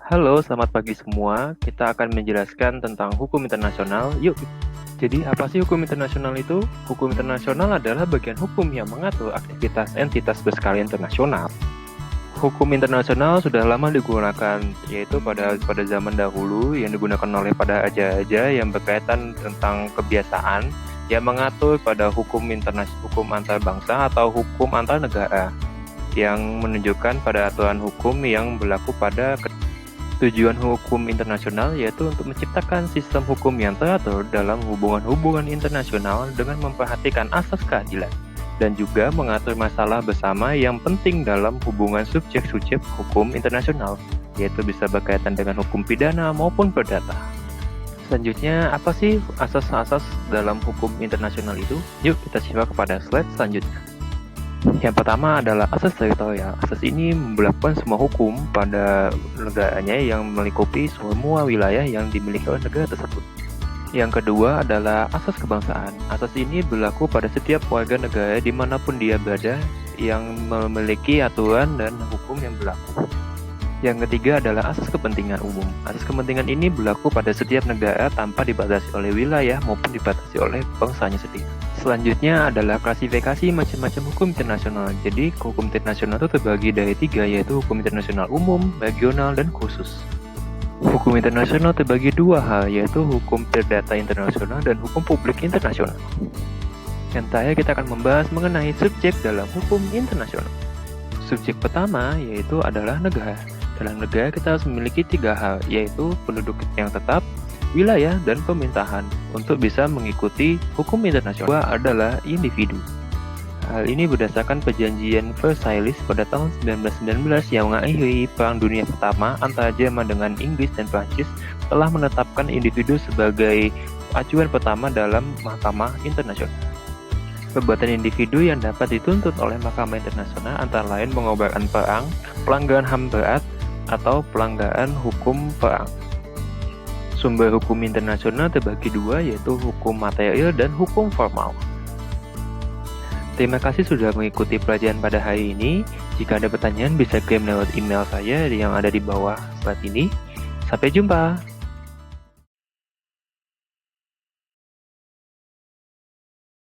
Halo, selamat pagi semua. Kita akan menjelaskan tentang hukum internasional. Yuk, jadi apa sih hukum internasional itu? Hukum internasional adalah bagian hukum yang mengatur aktivitas entitas berskala internasional. Hukum internasional sudah lama digunakan, yaitu pada zaman dahulu yang digunakan oleh pada raja-raja yang berkaitan tentang kebiasaan yang mengatur pada hukum antar bangsa atau hukum antar negara yang menunjukkan pada aturan hukum yang berlaku pada tujuan hukum internasional yaitu untuk menciptakan sistem hukum yang teratur dalam hubungan-hubungan internasional dengan memperhatikan asas keadilan dan juga mengatur masalah bersama yang penting dalam hubungan subjek-subjek hukum internasional, yaitu bisa berkaitan dengan hukum pidana maupun perdata. Selanjutnya, apa sih asas-asas dalam hukum internasional itu? Yuk kita simak kepada slide selanjutnya. Yang pertama adalah asas teritorial. Asas ini memberlakukan semua hukum pada negaranya yang melingkupi semua wilayah yang dimiliki oleh negara tersebut. Yang kedua adalah asas kebangsaan. Asas ini berlaku pada setiap warga negara dimanapun dia berada yang memiliki aturan dan hukum yang berlaku. Yang ketiga adalah asas kepentingan umum. Asas kepentingan ini berlaku pada setiap negara tanpa dibatasi oleh wilayah maupun dibatasi oleh bangsanya sendiri. Selanjutnya adalah klasifikasi macam-macam hukum internasional. Jadi hukum internasional itu terbagi dari 3, yaitu hukum internasional umum, regional, dan khusus. Hukum internasional terbagi 2 hal, yaitu hukum perdata internasional dan hukum publik internasional. Yang terakhir kita akan membahas mengenai subjek dalam hukum internasional. Subjek pertama yaitu adalah negara. Dalam negara kita harus memiliki 3 hal, yaitu penduduk yang tetap, wilayah, dan pemerintahan untuk bisa mengikuti hukum internasional. Kedua adalah individu. Hal ini berdasarkan perjanjian Versailles pada tahun 1919 yang mengakhiri Perang Dunia Pertama antara Jerman dengan Inggris dan Prancis telah menetapkan individu sebagai acuan pertama dalam mahkamah internasional. Perbuatan individu yang dapat dituntut oleh mahkamah internasional antara lain mengobarkan perang, pelanggaran HAM berat, atau pelanggaran hukum perang. Sumber hukum internasional terbagi 2, yaitu hukum material dan hukum formal. Terima kasih sudah mengikuti pelajaran pada hari ini. Jika ada pertanyaan bisa kirim lewat email saya yang ada di bawah slide ini. Sampai jumpa.